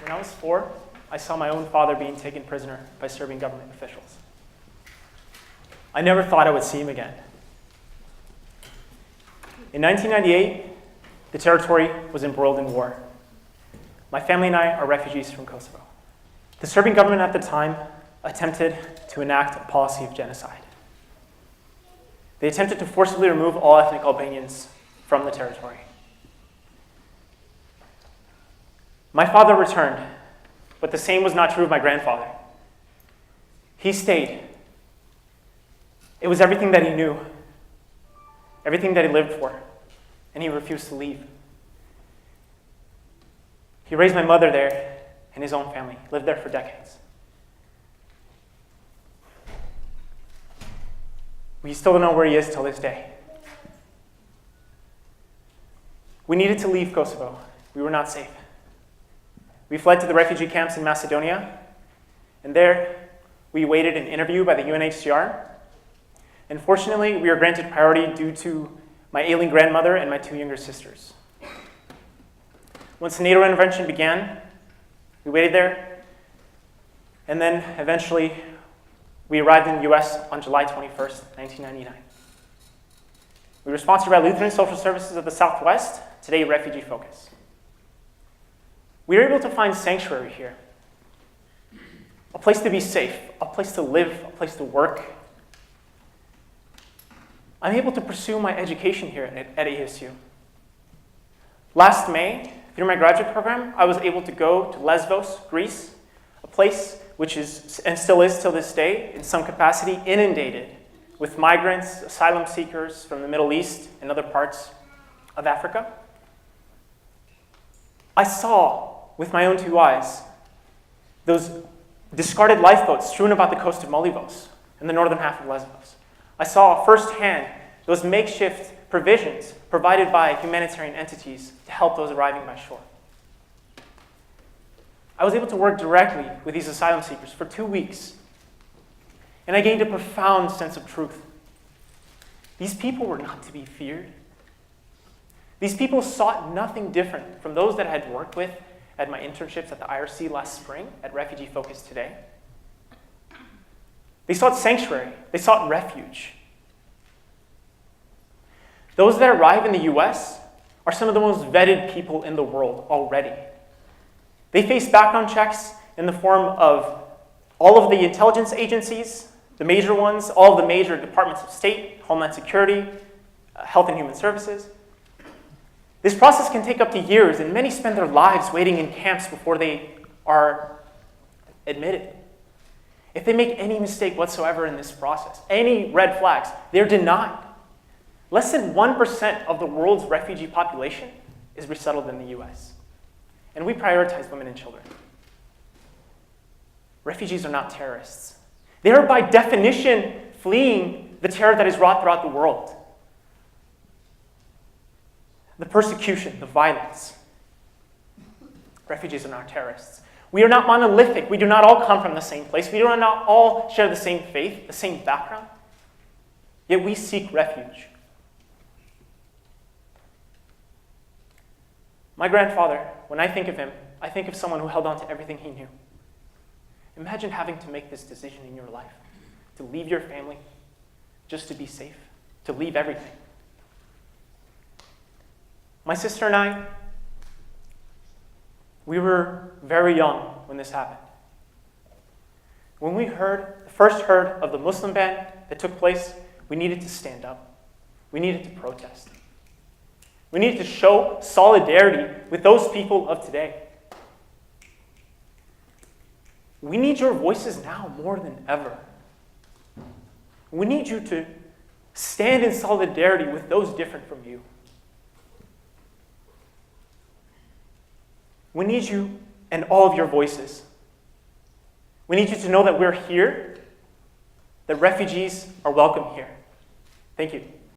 When I was 4, I saw my own father being taken prisoner by Serbian government officials. I never thought I would see him again. In 1998, the territory was embroiled in war. My family and I are refugees from Kosovo. The Serbian government at the time attempted to enact a policy of genocide. They attempted to forcibly remove all ethnic Albanians from the territory. My father returned, but the same was not true of my grandfather. He stayed. It was everything that he knew, everything that he lived for, and he refused to leave. He raised my mother there and his own family, lived there for decades. We still don't know where he is till this day. We needed to leave Kosovo. We were not safe. We fled to the refugee camps in Macedonia, and there we awaited an interview by the UNHCR. And fortunately, we were granted priority due to my ailing grandmother and my 2 younger sisters. Once the NATO intervention began, we waited there, and then eventually we arrived in the US on July 21st, 1999. We were sponsored by Lutheran Social Services of the Southwest, today Refugee Focus. We were able to find sanctuary here, a place to be safe, a place to live, a place to work. I'm able to pursue my education here at ASU. Last May, through my graduate program, I was able to go to Lesbos, Greece, a place which is, and still is till this day, in some capacity, inundated with migrants, asylum seekers from the Middle East and other parts of Africa. I saw, with my own 2 eyes, those discarded lifeboats strewn about the coast of Molivos in the northern half of Lesbos. I saw firsthand those makeshift provisions provided by humanitarian entities to help those arriving by shore. I was able to work directly with these asylum seekers for 2 weeks, and I gained a profound sense of truth. These people were not to be feared. These people sought nothing different from those that I had worked with at my internships at the IRC last spring, at Refugee Focus today. They sought sanctuary. They sought refuge. Those that arrive in the US are some of the most vetted people in the world already. They face background checks in the form of all of the intelligence agencies, the major ones, all of the major departments of state, Homeland Security, Health and Human Services. This process can take up to years, and many spend their lives waiting in camps before they are admitted. If they make any mistake whatsoever in this process, any red flags, they're denied. Less than 1% of the world's refugee population is resettled in the US. And we prioritize women and children. Refugees are not terrorists. They are by definition fleeing the terror that is wrought throughout the world. The persecution, the violence. Refugees are not terrorists. We are not monolithic. We do not all come from the same place. We do not all share the same faith, the same background. Yet we seek refuge. My grandfather, when I think of him, I think of someone who held on to everything he knew. Imagine having to make this decision in your life, to leave your family just to be safe, to leave everything. My sister and I, we were very young when this happened. When we first heard of the Muslim ban that took place, we needed to stand up. We needed to protest. We needed to show solidarity with those people of today. We need your voices now more than ever. We need you to stand in solidarity with those different from you. We need you and all of your voices. We need you to know that we're here, that refugees are welcome here. Thank you.